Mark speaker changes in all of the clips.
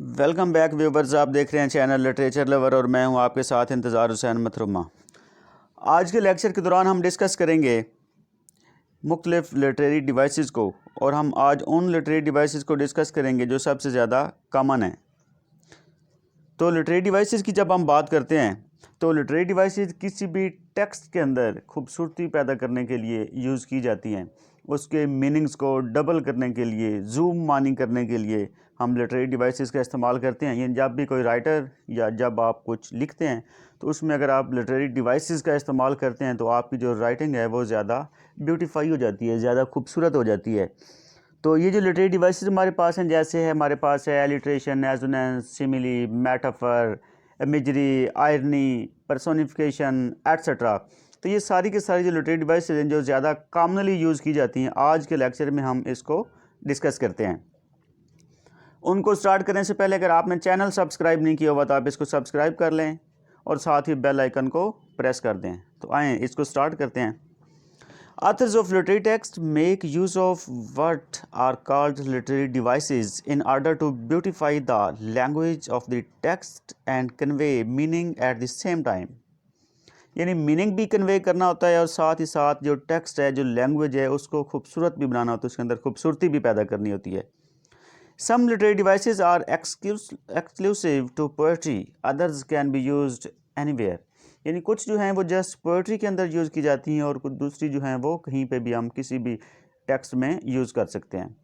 Speaker 1: Welcome back viewers. आप देख रहे हैं चैनल लिटरेचर लवर और मैं हूं आपके साथ इंतज़ार हुसैन मथरुमा। आज के लेक्चर के दौरान हम डिस्कस करेंगे मुख्तलिफ लिटरेरी डिवाइसेस को, और हम आज उन लिटरेरी डिवाइसेस को डिस्कस करेंगे जो सबसे ज़्यादा कॉमन हैं। तो लिटरेरी डिवाइसेस की जब हम बात करते हैं तो लिटरेरी डिवाइसेस किसी भी टेक्स्ट के अंदर खूबसूरती पैदा करने के लिए यूज़ की जाती हैं। उसके मीनिंग्स को डबल करने के लिए, जूम मानी करने के लिए हम लिटरेरी डिवाइसेस का इस्तेमाल करते हैं। यानी जब भी कोई राइटर या जब आप कुछ लिखते हैं तो उसमें अगर आप लिटरेरी डिवाइसेस का इस्तेमाल करते हैं तो आपकी जो राइटिंग है वो ज़्यादा ब्यूटीफाई हो जाती है, ज़्यादा खूबसूरत हो जाती है। तो ये जो लिटरेरी डिवाइसेस हमारे पास हैं, जैसे है हमारे पास है alliteration, assonance, simile, metaphor, imagery, irony, personification etcetera. तो ये सारी के सारी जो लिटरेरी डिवाइसेस हैं जो ज़्यादा कॉमनली यूज़ की जाती हैं, आज के लेक्चर में हम इसको डिस्कस करते हैं। उनको स्टार्ट करने से पहले अगर आपने चैनल सब्सक्राइब नहीं किया हुआ तो आप इसको सब्सक्राइब कर लें और साथ ही बेल आइकन को प्रेस कर दें। तो आएँ इसको स्टार्ट करते हैं। Authors of literary text make use of what are called literary devices in order to beautify the language of the text and convey meaning at the same time. यानी meaning भी convey करना होता है और साथ ही साथ जो टेक्स्ट है, जो लैंग्वेज है, उसको खूबसूरत भी बनाना होता है, उसके अंदर खूबसूरती भी पैदा करनी होती है। Some literary devices are exclusive to poetry, others can be used anywhere. यानी कुछ जो हैं वो जस्ट पोइट्री के अंदर यूज़ की जाती हैं और कुछ दूसरी जो हैं वो कहीं पे भी हम किसी भी टेक्स्ट में यूज़ कर सकते हैं।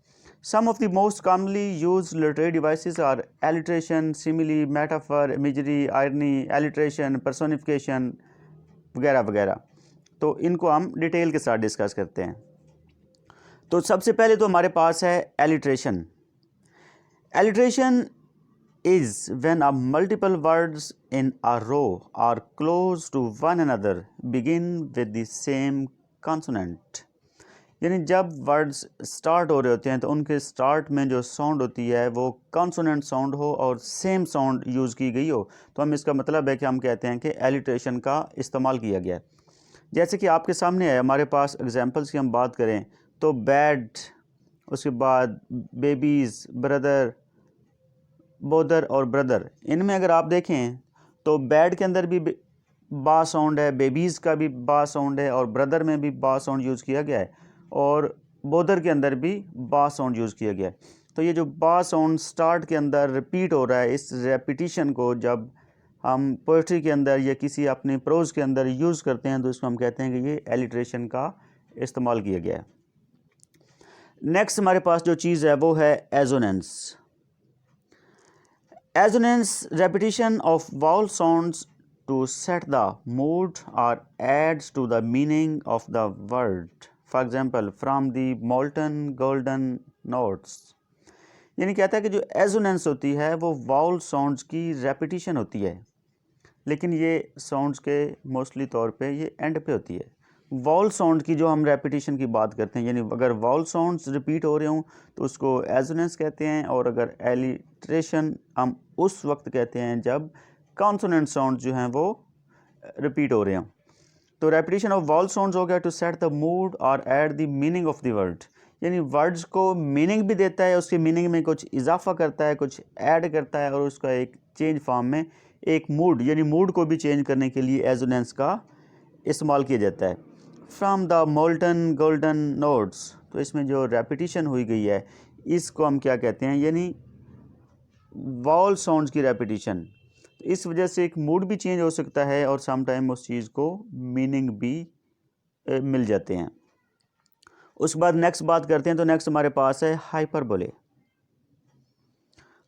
Speaker 1: Some of the most commonly used literary devices are alliteration, simile, metaphor, imagery, irony, alliteration, personification वगैरह वगैरह। तो इनको हम डिटेल के साथ डिस्कस करते हैं। तो सबसे पहले तो हमारे पास है alliteration. Alliteration is when a multiple words in a row are close to one another begin with the same consonant. यानी जब वर्ड्स स्टार्ट हो रहे होते हैं तो उनके स्टार्ट में जो साउंड होती है वो कॉन्सोनेंट साउंड हो और सेम साउंड यूज़ की गई हो, तो हम इसका मतलब है कि हम कहते हैं कि एलिट्रेशन का इस्तेमाल किया गया है। जैसे कि आपके सामने है, हमारे पास एग्जांपल्स की हम बात करें तो बैड, उसके बाद बेबीज़, ब्रदर, बोदर और ब्रदर, इनमें अगर आप देखें तो बैड के अंदर भी बा साउंड है, बेबीज़ का भी बा साउंड है और ब्रदर में भी बा साउंड यूज़ किया गया है और बोदर के अंदर भी बा साउंड यूज़ किया गया है। तो ये जो बा साउंड स्टार्ट के अंदर रिपीट हो रहा है, इस रेपिटिशन को जब हम पोइट्री के अंदर या किसी अपनी प्रोज के अंदर यूज़ करते हैं तो इसको हम कहते हैं कि ये एलिट्रेशन का इस्तेमाल किया गया है। नेक्स्ट हमारे पास जो चीज़ है वो है assonance. Assonance, repetition of vowel sounds to set the mood or adds to the meaning of the word. For example, from the molten golden notes. यानी कहता है कि जो एजोनेंस होती है वो वाउल साउंड्स की रेपिटिशन होती है, लेकिन ये साउंड्स के मोस्टली तौर पे ये एंड पे होती है। वाउल साउंड की जो हम रेपिटिशन की बात करते हैं, यानी अगर वाउल साउंड्स रिपीट हो रहे हों तो उसको एजोनेंस कहते हैं, और अगर एलिट्रेशन हम उस वक्त कहते हैं जब कॉन्सोनेंट साउंड जो हैं वो रिपीट हो रहे हों। तो रेपिटिशन ऑफ वाउल साउंड्स हो गया टू सेट द मूड और add the meaning of the word. यानी वर्ड्स को मीनिंग भी देता है, उसके मीनिंग में कुछ इजाफा करता है, कुछ ऐड करता है और उसका एक चेंज फॉर्म में एक मूड, यानी मूड को भी चेंज करने के लिए एजोनेंस का इस्तेमाल किया जाता है। From the molten golden notes, तो इसमें जो रेपिटिशन हुई गई है इसको हम क्या कहते हैं, यानी वाउल साउंड्स की रेपिटिशन। तो इस वजह से एक मूड भी चेंज हो सकता है और सम टाइम उस चीज़ को मीनिंग भी मिल जाते हैं। उसके बाद नेक्स्ट बात करते हैं तो नेक्स्ट हमारे पास है hyperbole.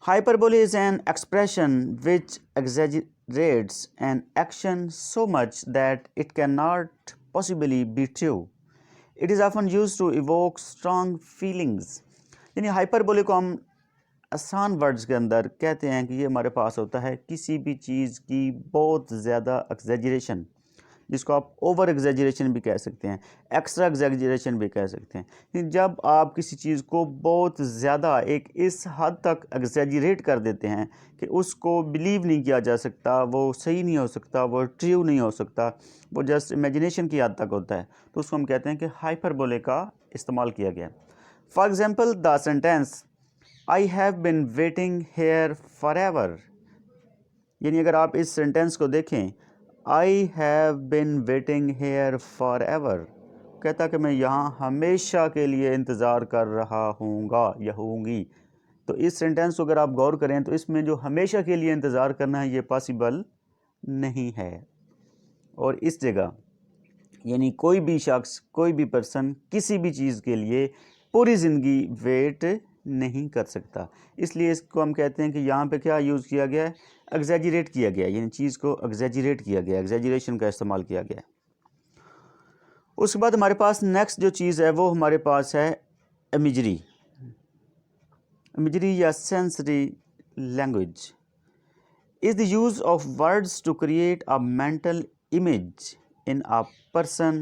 Speaker 1: Hyperbole is an expression which exaggerates an action so much that it cannot possibly be true. It is often used to evoke strong feelings. यानी हाइपरबोले को हम आसान वर्ड्स के अंदर कहते हैं कि ये हमारे पास होता है किसी भी चीज़ की बहुत ज़्यादा एक्सेजरेशन, जिसको आप ओवर एग्जेजरेशन भी कह सकते हैं, एक्स्ट्रा एग्जेजरेशन भी कह सकते हैं। जब आप किसी चीज़ को बहुत ज़्यादा एक इस हद तक एग्जेजरेट कर देते हैं कि उसको बिलीव नहीं किया जा सकता, वो सही नहीं हो सकता, वो ट्रू नहीं हो सकता, वो जस्ट इमेजिनेशन की हद तक होता है, तो उसको हम कहते हैं कि हाइपरबोले का इस्तेमाल किया गया। For example the sentence I have been waiting here for ever, यानी अगर आप इस सेंटेंस को देखें, I have been waiting here for ever, कहता कि मैं यहाँ हमेशा के लिए इंतज़ार कर रहा हूँगा या होंगी। तो इस सेंटेंस को अगर आप गौर करें तो इसमें जो हमेशा के लिए इंतज़ार करना है ये पॉसिबल नहीं है। और इस जगह यानी कोई भी शख्स, कोई भी पर्सन किसी भी चीज़ के लिए पूरी ज़िंदगी वेट नहीं कर सकता। इसलिए इसको हम कहते हैं कि यहाँ पे क्या यूज़ किया गया है, एग्जैजरेट किया गया, यानी चीज़ को एग्जैजरेट किया गया, एग्जैजरेशन का इस्तेमाल किया गया। उसके बाद हमारे पास नेक्स्ट जो चीज़ है वो हमारे पास है इमेजरी। इमेजरी या sensory language is the use of words to create a mental image in a person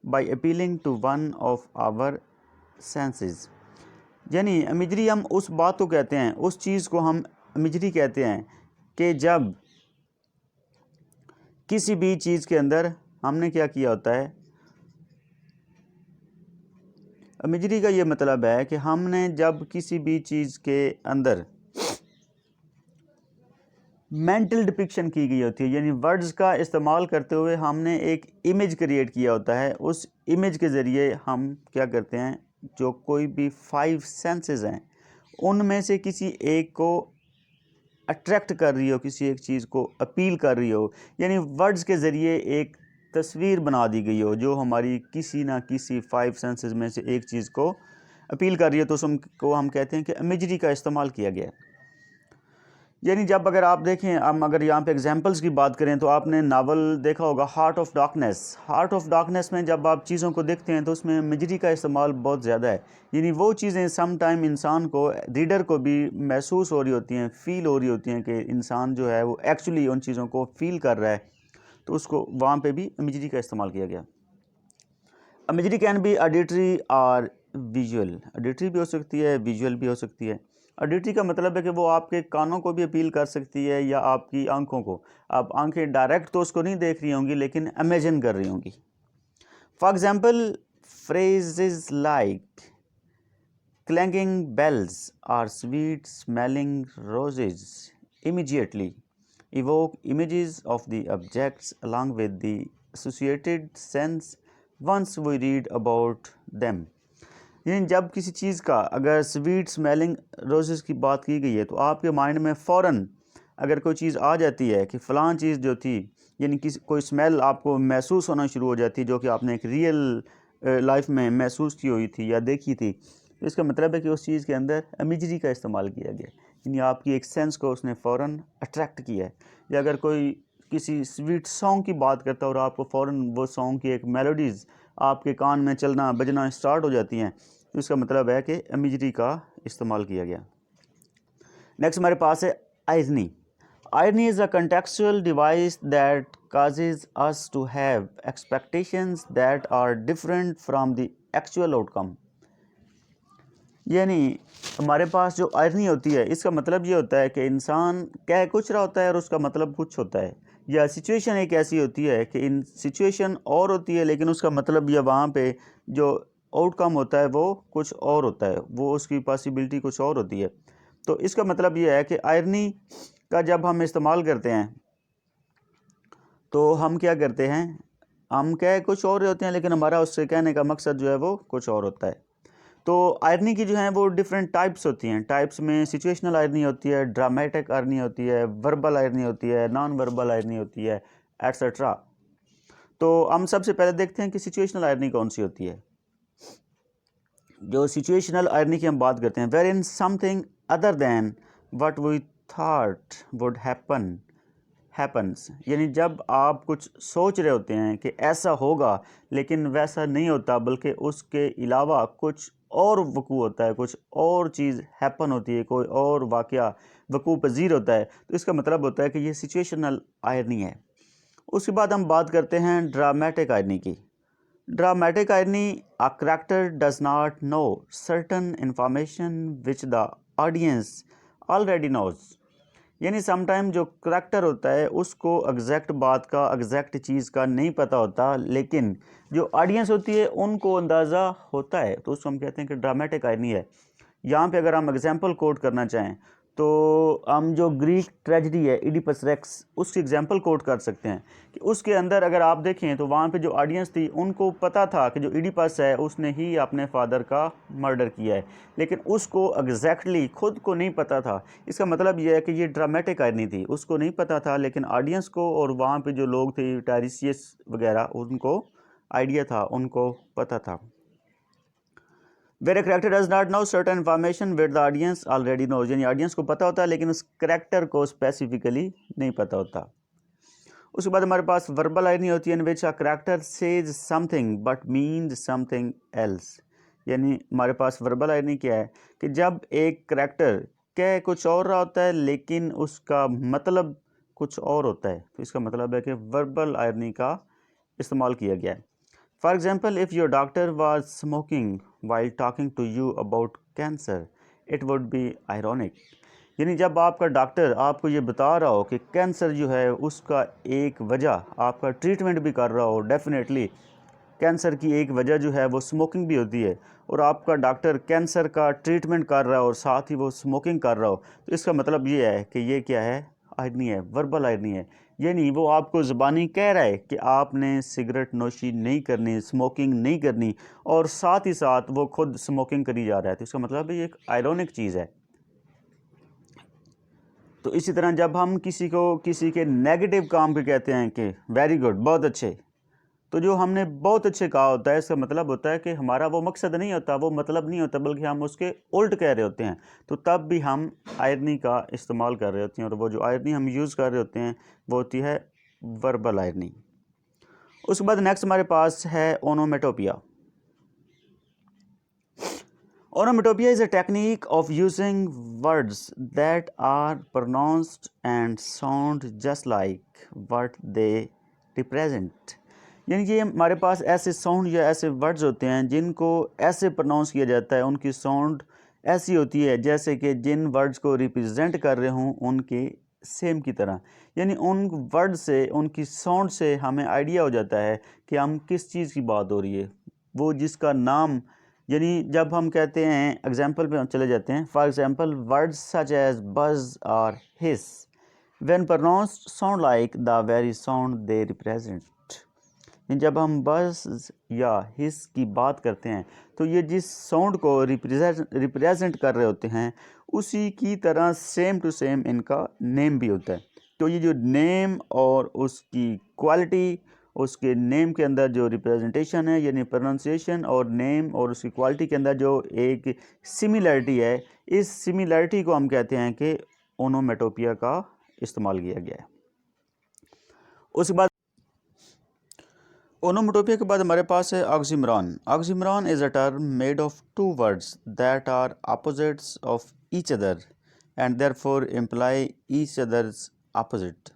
Speaker 1: by appealing to one of our senses। यानी इमेजरी हम उस बात को कहते हैं, उस चीज़ को हम इमेजरी कहते हैं कि जब किसी भी चीज़ के अंदर हमने क्या किया होता है, इमेजरी का ये मतलब है कि हमने जब किसी भी चीज़ के अंदर मेंटल डिपिक्शन की गई होती है, यानी वर्ड्स का इस्तेमाल करते हुए हमने एक इमेज क्रिएट किया होता है। उस इमेज के ज़रिए हम क्या करते हैं, जो कोई भी 5 सेंसेस हैं उनमें से किसी एक को अट्रैक्ट कर रही हो, किसी एक चीज़ को अपील कर रही हो, यानी वर्ड्स के ज़रिए एक तस्वीर बना दी गई हो जो हमारी किसी ना किसी 5 सेंसेस में से एक चीज़ को अपील कर रही है, तो उसको हम कहते हैं कि इमेजरी का इस्तेमाल किया गया है। यानी जब अगर आप देखें, हम अगर यहाँ पे एग्जांपल्स की बात करें तो आपने नावल देखा होगा heart of darkness. Heart of darkness में जब आप चीज़ों को देखते हैं तो उसमें इमेजरी का इस्तेमाल बहुत ज़्यादा है, यानी वो चीज़ें सम टाइम इंसान को, रीडर को भी महसूस हो रही होती हैं, फील हो रही होती हैं कि इंसान जो है वो एक्चुअली उन चीज़ों को फील कर रहा है, तो उसको वहाँ पर भी इमेजरी का इस्तेमाल किया गया। इमेजरी कैन बी ऑडिटरी और विजुअल, ऑडिटरी भी हो सकती है, विजुअल भी हो सकती है। ऑडिटरी का मतलब है कि वो आपके कानों को भी अपील कर सकती है या आपकी आंखों को। आप आंखें डायरेक्ट तो उसको नहीं देख रही होंगी लेकिन इमेजिन कर रही होंगी। For example phrases like clanging bells और sweet smelling roses immediately evoke images of the objects along with the associated sense once we read about them। यानी जब किसी चीज़ का अगर स्वीट स्मेलिंग रोजेस की बात की गई है तो आपके माइंड में फ़ौरन अगर कोई चीज़ आ जाती है कि फ़लाँ चीज़ जो थी, यानी किसी कोई स्मेल आपको महसूस होना शुरू हो जाती है जो कि आपने एक रियल लाइफ में महसूस की हुई थी या देखी थी, तो इसका मतलब है कि उस चीज़ के अंदर इमेजरी का इस्तेमाल किया गया, यानी आपकी एक सेंस को उसने फ़ौरन अट्रैक्ट किया है। या अगर कोई किसी स्वीट सॉन्ग की बात करता है और आपको फ़ौरन वो सॉन्ग की एक मेलोडीज़ आपके कान में चलना बजना स्टार्ट हो जाती हैं, तो इसका मतलब है कि इमेजरी का इस्तेमाल किया गया। नेक्स्ट हमारे पास है irony. Irony is a contextual device that causes us to have expectations that are different from the actual outcome. यानी हमारे पास जो आयरनी होती है इसका मतलब ये होता है कि इंसान कह कुछ रहा होता है और उसका मतलब कुछ होता है, या सिचुएशन एक ऐसी होती है कि इन सिचुएशन और होती है लेकिन उसका मतलब या वहाँ पे जो आउटकम होता है वो कुछ और होता है, वो उसकी पॉसिबिलिटी कुछ और होती है। तो इसका मतलब ये है कि आयरनी का जब हम इस्तेमाल करते हैं तो हम क्या करते हैं, हम कह कुछ और होते हैं लेकिन हमारा उससे कहने का मकसद जो है वो कुछ और होता है। तो आयरनी की जो है वो डिफरेंट टाइप्स होती हैं। टाइप्स में सिचुएशनल आयरनी होती है, ड्रामेटिक आयरनी होती है, वर्बल आयरनी होती है, नॉन वर्बल आयरनी होती है, एट्सेट्रा। तो हम सबसे पहले देखते हैं कि सिचुएशनल आयरनी कौन सी होती है। जो सिचुएशनल आयरनी की हम बात करते हैं, wherein something other than what we thought would happens, यानी जब आप कुछ सोच रहे होते हैं कि ऐसा होगा लेकिन वैसा नहीं होता बल्कि उसके अलावा कुछ और वकू होता है, कुछ और चीज़ हैपन होती है, कोई और वाक़या वकू पजीर होता है, तो इसका मतलब होता है कि ये सिचुएशनल आयरनी है। उसके बाद हम बात करते हैं ड्रामेटिक आयरनी की। Dramatic irony, a character does not know certain information which the audience already knows, यानी समटाइम जो करैक्टर होता है उसको एग्जैक्ट बात का, एग्जैक्ट चीज़ का नहीं पता होता लेकिन जो ऑडियंस होती है उनको अंदाज़ा होता है, तो उसको हम कहते हैं कि ड्रामेटिक आयरनी है। यहाँ पे अगर हम एग्जांपल कोट करना चाहें तो हम जो ग्रीक ट्रेजेडी है इडिपस रेक्स उसकी एग्जांपल कोट कर सकते हैं कि उसके अंदर अगर आप देखें तो वहाँ पे जो ऑडियंस थी उनको पता था कि जो इडिपस है उसने ही अपने फादर का मर्डर किया है, लेकिन उसको एग्जैक्टली खुद को नहीं पता था। इसका मतलब यह है कि ये ड्रामेटिक आयरनी थी, उसको नहीं पता था लेकिन ऑडियंस को और वहाँ पे जो लोग थे टायरिसियस वगैरह उनको आइडिया था, उनको पता था। Where a character does not know certain information which the audience already knows, यानी ऑडियंस को पता होता है लेकिन उस करेक्टर को स्पेसिफिकली नहीं पता होता। उसके बाद हमारे पास वर्बल आयरनी होती है, in which a character says something but means something else. यानी हमारे पास वर्बल आयरनी क्या है कि जब एक करेक्टर कह कुछ और रहा होता है लेकिन उसका मतलब कुछ और होता है, तो इसका मतलब है कि वर्बल आयरनी का इस्तेमाल किया गया है। For example, if your doctor was smoking while talking to you about cancer, it would be ironic. यानी जब आपका डॉक्टर आपको ये बता रहा हो कि कैंसर जो है उसका एक वजह आपका ट्रीटमेंट भी कर रहा हो, डेफिनेटली कैंसर की एक वजह जो है वो स्मोकिंग भी होती है, और आपका डॉक्टर कैंसर का ट्रीटमेंट कर रहा हो और साथ ही वो स्मोकिंग कर रहा हो, तो इसका मतलब ये है कि ये क्या है, आयरनी है, वर्बल आयरनी है। यानी वो आपको ज़बानी कह रहा है कि आपने सिगरेट नोशी नहीं करनी, स्मोकिंग नहीं करनी, और साथ ही साथ वो खुद स्मोकिंग करी जा रहा है, तो इसका मतलब ये एक आयरॉनिक चीज़ है। तो इसी तरह जब हम किसी को किसी के नेगेटिव काम पे कहते हैं कि वेरी गुड, बहुत अच्छे, तो जो हमने बहुत अच्छे कहा होता है इसका मतलब होता है कि हमारा वो मकसद नहीं होता, वो मतलब नहीं होता, बल्कि हम उसके उल्ट कह रहे होते हैं, तो तब भी हम आयरनी का इस्तेमाल कर रहे होते हैं, और वो जो आयरनी हम यूज़ कर रहे होते हैं वो होती है वर्बल आयरनी। उसके बाद नेक्स्ट हमारे पास है onomatopoeia. Onomatopoeia is a technique of using words that are pronounced and sound just like what they represent. यानी कि हमारे पास ऐसे साउंड या ऐसे वर्ड्स होते हैं जिनको ऐसे प्रोनाउंस किया जाता है, उनकी साउंड ऐसी होती है जैसे कि जिन वर्ड्स को रिप्रेजेंट कर रहे हों उनके सेम की तरह। यानी उन वर्ड से, उनकी साउंड से हमें आइडिया हो जाता है कि हम किस चीज़ की बात हो रही है, वो जिसका नाम, यानी जब हम कहते हैं एग्जाम्पल पे हम चले जाते हैं, for example words such as buzz और hiss when pronounced sound like the very sound they represent. जब हम बज या हिस की बात करते हैं तो ये जिस साउंड को रिप्रेजेंट कर रहे होते हैं उसी की तरह सेम टू सेम इनका नेम भी होता है। तो ये जो नेम और उसकी क्वालिटी, उसके नेम के अंदर जो रिप्रेजेंटेशन है यानी प्रोनाउंसिएशन, और नेम और उसकी क्वालिटी के अंदर जो एक सिमिलरिटी है, इस सिमिलरिटी को हम कहते हैं कि ओनोमेटोपिया का इस्तेमाल किया गया है। उसके बाद ओनोमेटोपिया के बाद हमारे पास है oxymoron. Oxymoron is a term made of two words that are opposites of each other and therefore imply each other's opposite.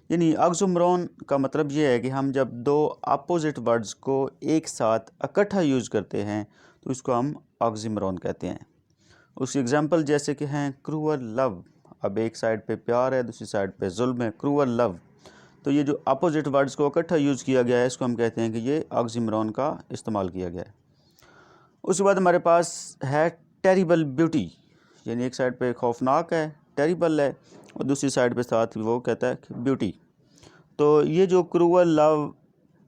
Speaker 1: यानी ऑक्सीमोरॉन का मतलब ये है कि हम जब दो अपोजिट वर्ड्स को एक साथ इकट्ठा यूज़ करते हैं तो इसको हम ऑक्सीमोरॉन कहते हैं। उसकी एग्जांपल जैसे कि हैं क्रूअल लव, अब एक साइड पे प्यार है दूसरी साइड पे जुल्म है, क्रूअल लव, तो ये जो अपोजिट वर्ड्स को इकट्ठा यूज़ किया गया है इसको हम कहते हैं कि ये ऑक्सीमोरॉन का इस्तेमाल किया गया है। उसके बाद हमारे पास है टेरिबल ब्यूटी, यानी एक साइड पे खौफनाक है, टेरिबल है, और दूसरी साइड पे साथ वो कहता है ब्यूटी। तो ये जो क्रूअल लव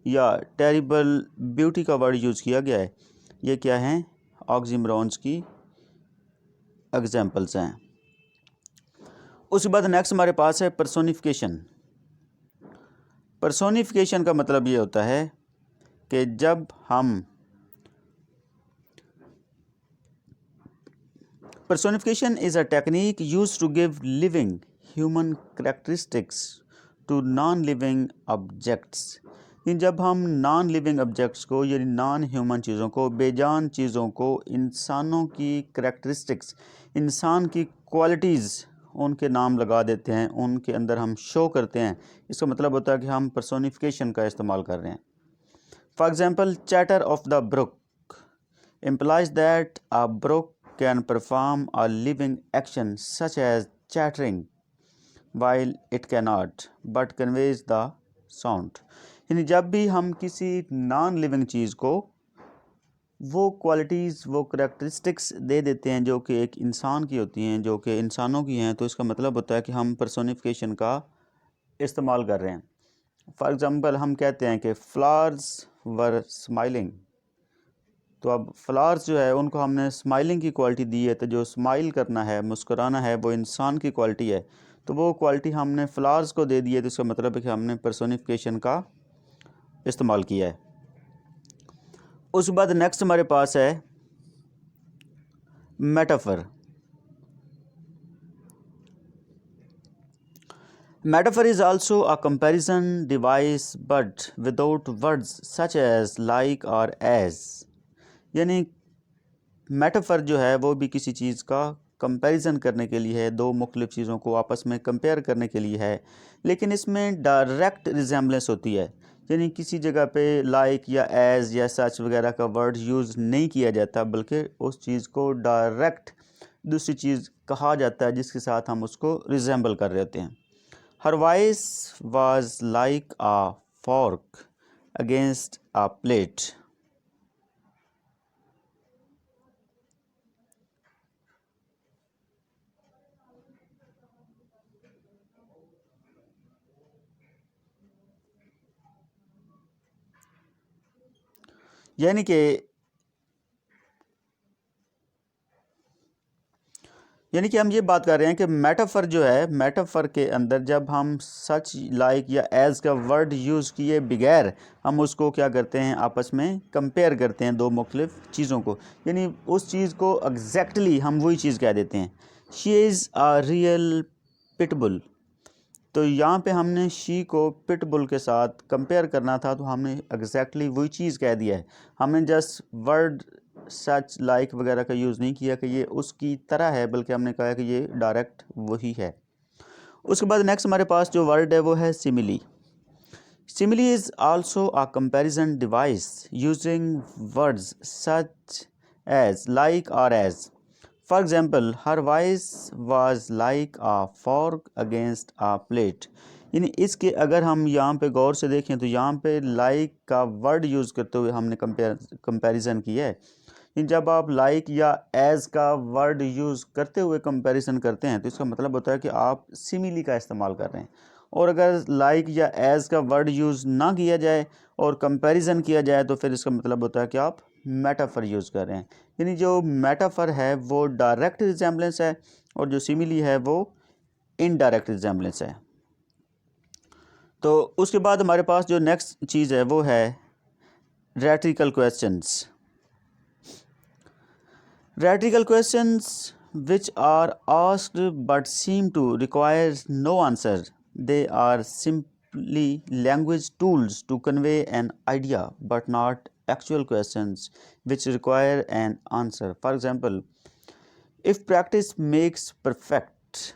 Speaker 1: या टेरिबल ब्यूटी का वर्ड यूज़ किया गया है, ये क्या हैं, ऑक्सीमोरॉन्स की एग्जाम्पल्स हैं। उसके बाद नेक्स्ट हमारे पास है पर्सोनिफिकेशन। पर्सोनिफिकेशन का मतलब ये होता है कि जब हम personification is a technique used to give living human characteristics to non living objects. जब हम नॉन लिविंग ऑब्जेक्ट्स को यानी नॉन ह्यूमन चीज़ों को, बेजान चीज़ों को, इंसानों की कैरेक्टरिस्टिक्स, इंसान की क्वालिटीज़, उनके नाम लगा देते हैं, उनके अंदर हम शो करते हैं, इसका मतलब होता है कि हम पर्सोनिफिकेशन का इस्तेमाल कर रहे हैं। For example chatter of the brook implies that a brook can perform a living action such as chattering while it cannot but conveys the sound। यानी जब भी हम किसी नॉन लिविंग चीज़ को वो क्वालिटीज़, वो करैक्टरिस्टिक्स दे देते हैं जो कि एक इंसान की होती हैं, जो कि इंसानों की हैं। तो इसका मतलब होता है कि हम पर्सोनिफिकेशन का इस्तेमाल कर रहे हैं। फॉर एग्ज़ाम्पल हम कहते हैं कि फ्लावर्स वर स्माइलिंग। तो अब फ्लावर्स जो है उनको हमने स्माइलिंग की क्वालिटी दी है, तो जो स्माइल करना है, मुस्कुराना है, वो इंसान की क्वालिटी है। तो वो क्वालिटी हमने फ्लावर्स को दे दी है, तो इसका मतलब है कि हमने पर्सोनिफिकेशन का इस्तेमाल किया है। उसके बाद नेक्स्ट हमारे पास है metaphor. Metaphor is also a comparison device but without words such as like or as। यानी मेटाफर जो है वो भी किसी चीज़ का कंपैरिजन करने के लिए है, दो मुख्तलिफ चीज़ों को आपस में कंपेयर करने के लिए है, लेकिन इसमें डायरेक्ट रिजेम्बलेंस होती है। यानी किसी जगह पे लाइक या एज या सच वगैरह का वर्ड यूज़ नहीं किया जाता, बल्कि उस चीज़ को डायरेक्ट दूसरी चीज़ कहा जाता है जिसके साथ हम उसको रिजेंबल कर रहे होते हैं। Her voice was like a fork against a plate। यानी कि हम ये बात कर रहे हैं कि मेटाफर जो है, मेटाफर के अंदर जब हम सच लाइक या एज का वर्ड यूज़ किए बगैर हम उसको क्या करते हैं, आपस में कंपेयर करते हैं दो मुख्तलिफ चीज़ों को। यानी उस चीज़ को एग्जैक्टली हम वही चीज़ कह देते हैं। She is a real pitbull. तो यहाँ पे हमने शी को पिटबुल के साथ कंपेयर करना था, तो हमने एग्जैक्टली वही चीज़ कह दिया है। हमने जस्ट वर्ड सच लाइक वगैरह का यूज़ नहीं किया कि ये उसकी तरह है, बल्कि हमने कहा कि ये डायरेक्ट वही है। उसके बाद नेक्स्ट हमारे पास जो वर्ड है वो है simile. Simile is also a comparison device using words such as like और as. For example, her voice was like a fork against a plate। यानी इसके अगर हम यहाँ पे गौर से देखें तो यहाँ पे लाइक का वर्ड यूज़ करते हुए हमने कंपैरिजन किया है। जब आप लाइक या एज का वर्ड यूज़ करते हुए कंपैरिजन करते हैं तो इसका मतलब होता है कि आप सिमिली का इस्तेमाल कर रहे हैं। और अगर लाइक या एज का वर्ड यूज़ ना किया जाए और कंपैरिजन किया जाए तो फिर इसका मतलब होता है कि आप मेटाफर यूज़ कर रहे हैं। यानी जो मेटाफर है वो डायरेक्ट रिजेम्बलेंस है और जो सिमिली है वो इनडायरेक्ट रिजेम्बलेंस है। तो उसके बाद हमारे पास जो नेक्स्ट चीज़ है वो है रैट्रिकल questions. Rhetorical questions which are asked but seem to require no answer. They are simply language tools to convey an idea but not actual questions which require an answer. For example, if practice makes perfect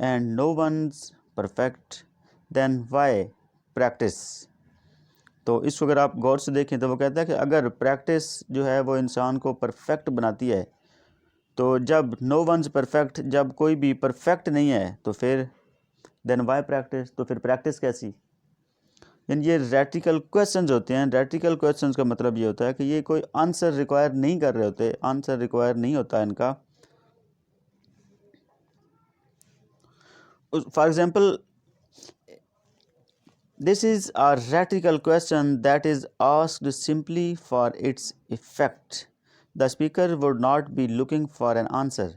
Speaker 1: and no one's perfect, then why practice? तो इसको अगर आप गौर से देखें तो वो कहता है कि अगर प्रैक्टिस जो है वो इंसान को परफेक्ट बनाती है, तो जब नो वंस परफेक्ट, जब कोई भी परफेक्ट नहीं है तो फिर देन वाई प्रैक्टिस, तो फिर प्रैक्टिस कैसी। यानी ये रैटिकल क्वेश्चंस होते हैं। रैटिकल क्वेश्चंस का मतलब ये होता है कि ये कोई आंसर रिक्वायर नहीं कर रहे होते, आंसर रिक्वायर नहीं होता इनका। For example, this is a rhetorical question that is asked simply for its effect. The speaker would not be looking for an answer।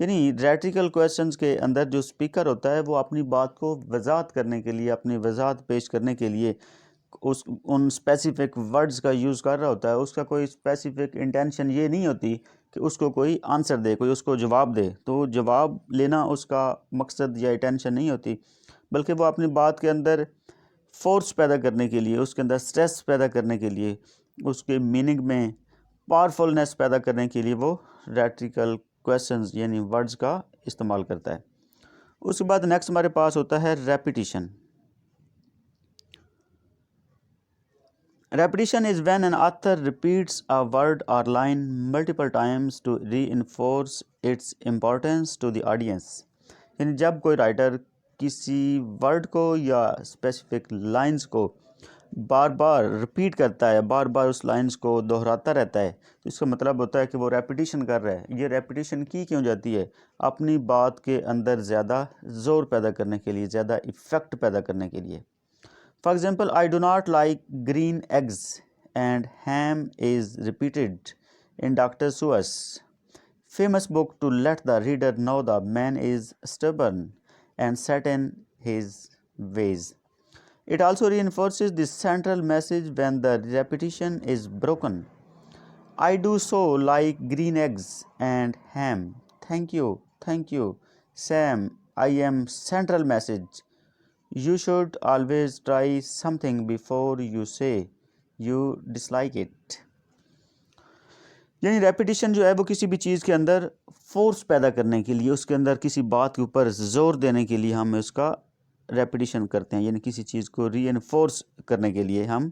Speaker 1: यानी rhetorical questions के अंदर जो स्पीकर होता है वो अपनी बात को वजाहत करने के लिए, अपनी वजाहत पेश करने के लिए उन स्पेसिफिक वर्ड्स का यूज़ कर रहा होता है। उसका कोई स्पेसिफिक इंटेंशन ये नहीं होती कि उसको कोई आंसर दे, कोई उसको जवाब दे। तो जवाब लेना उसका मकसद या इंटेंशन नहीं होती, बल्कि वो अपनी बात के अंदर फोर्स पैदा करने के लिए, उसके अंदर स्ट्रेस पैदा करने के लिए, उसके मीनिंग में पावरफुलनेस पैदा करने के लिए वो रैट्रिकल क्वेश्चंस यानी वर्ड्स का इस्तेमाल करता है। उसके बाद नेक्स्ट हमारे पास होता है repetition. Repetition is when an author repeats a word or line multiple times to reinforce its importance to the audience। यानी जब कोई राइटर किसी वर्ड को या स्पेसिफिक लाइंस को बार बार रिपीट करता है, बार बार उस लाइंस को दोहराता रहता है, तो इसका मतलब होता है कि वो रेपिटेशन कर रहा है। ये रेपिटेशन की क्यों जाती है? अपनी बात के अंदर ज़्यादा ज़ोर पैदा करने के लिए, ज़्यादा इफ़ेक्ट पैदा करने के लिए। For example, I do not like green eggs and ham is repeated in doctor Seuss famous book to let the reader know the man is stubborn and set in his ways. It also reinforces the central message when the repetition is broken. I do so like green eggs and ham. Thank you, Sam. I am central message. You should always try something before you say you dislike it. यानी repetition जो है वो किसी भी चीज़ के अंदर force पैदा करने के लिए, उसके अंदर किसी बात के ऊपर ज़ोर देने के लिए हम उसका रेपिटेशन करते हैं। यानी किसी चीज़ को रीइंफोर्स करने के लिए हम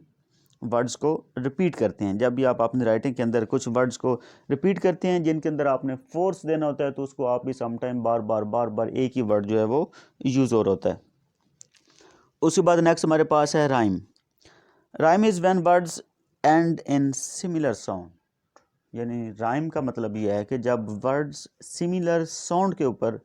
Speaker 1: वर्ड्स को रिपीट करते हैं। जब भी आप अपनी राइटिंग के अंदर कुछ वर्ड्स को रिपीट करते हैं जिनके अंदर आपने फोर्स देना होता है, तो उसको आप भी समटाइम बार बार एक ही वर्ड जो है वो यूज़ हो रहा होता है। उसके बाद नेक्स्ट हमारे पास है rhyme. Rhyme is when words and in similar sound. यानी राइम का मतलब यह है कि जब वर्ड्स सिमिलर साउंड के ऊपर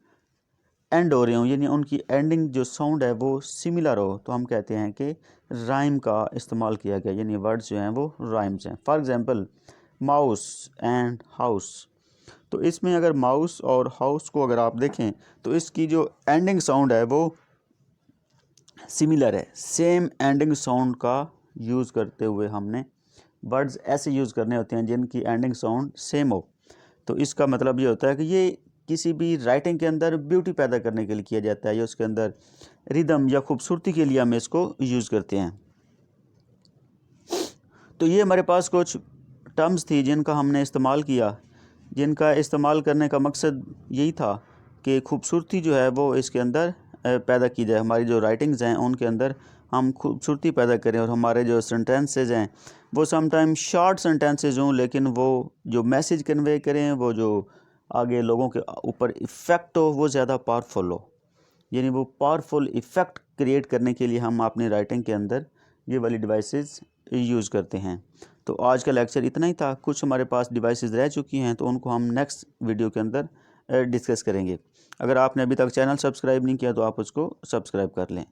Speaker 1: एंड हो रहे हों, यानी उनकी एंडिंग जो साउंड है वो सिमिलर हो, तो हम कहते हैं कि राइम का इस्तेमाल किया गया, यानी वर्ड्स जो हैं वो राइम्स हैं। For example, mouse and house. तो इसमें अगर माउस और हाउस को अगर आप देखें तो इसकी जो एंडिंग साउंड है वो सिमिलर है। सेम एंडिंग साउंड का यूज़ करते हुए हमने वर्ड्स ऐसे यूज़ करने होते हैं जिनकी एंडिंग साउंड सेम हो। तो इसका मतलब ये होता है कि ये किसी भी राइटिंग के अंदर ब्यूटी पैदा करने के लिए किया जाता है, या उसके अंदर रिदम या खूबसूरती के लिए हम इसको यूज़ करते हैं। तो ये हमारे पास कुछ टर्म्स थी जिनका हमने इस्तेमाल किया, जिनका इस्तेमाल करने का मकसद यही था कि खूबसूरती जो है वो इसके अंदर पैदा की जाए। हमारी जो राइटिंग्स हैं उनके अंदर हम खूबसूरती पैदा करें, और हमारे जो सेंटेंसेज हैं वो समटाइम शॉर्ट सेंटेंसेज हों, लेकिन वो जो मैसेज कन्वे करें, वो जो आगे लोगों के ऊपर इफ़ेक्ट हो, वो ज़्यादा पावरफुल हो। यानी वो पावरफुल इफ़ेक्ट क्रिएट करने के लिए हम अपनी राइटिंग के अंदर ये वाली डिवाइसेस यूज़ करते हैं। तो आज का लेक्चर इतना ही था। कुछ हमारे पास डिवाइसेस रह चुकी हैं तो उनको हम नेक्स्ट वीडियो के अंदर डिस्कस करेंगे। अगर आपने अभी तक चैनल सब्सक्राइब नहीं किया तो आप उसको सब्सक्राइब कर लें।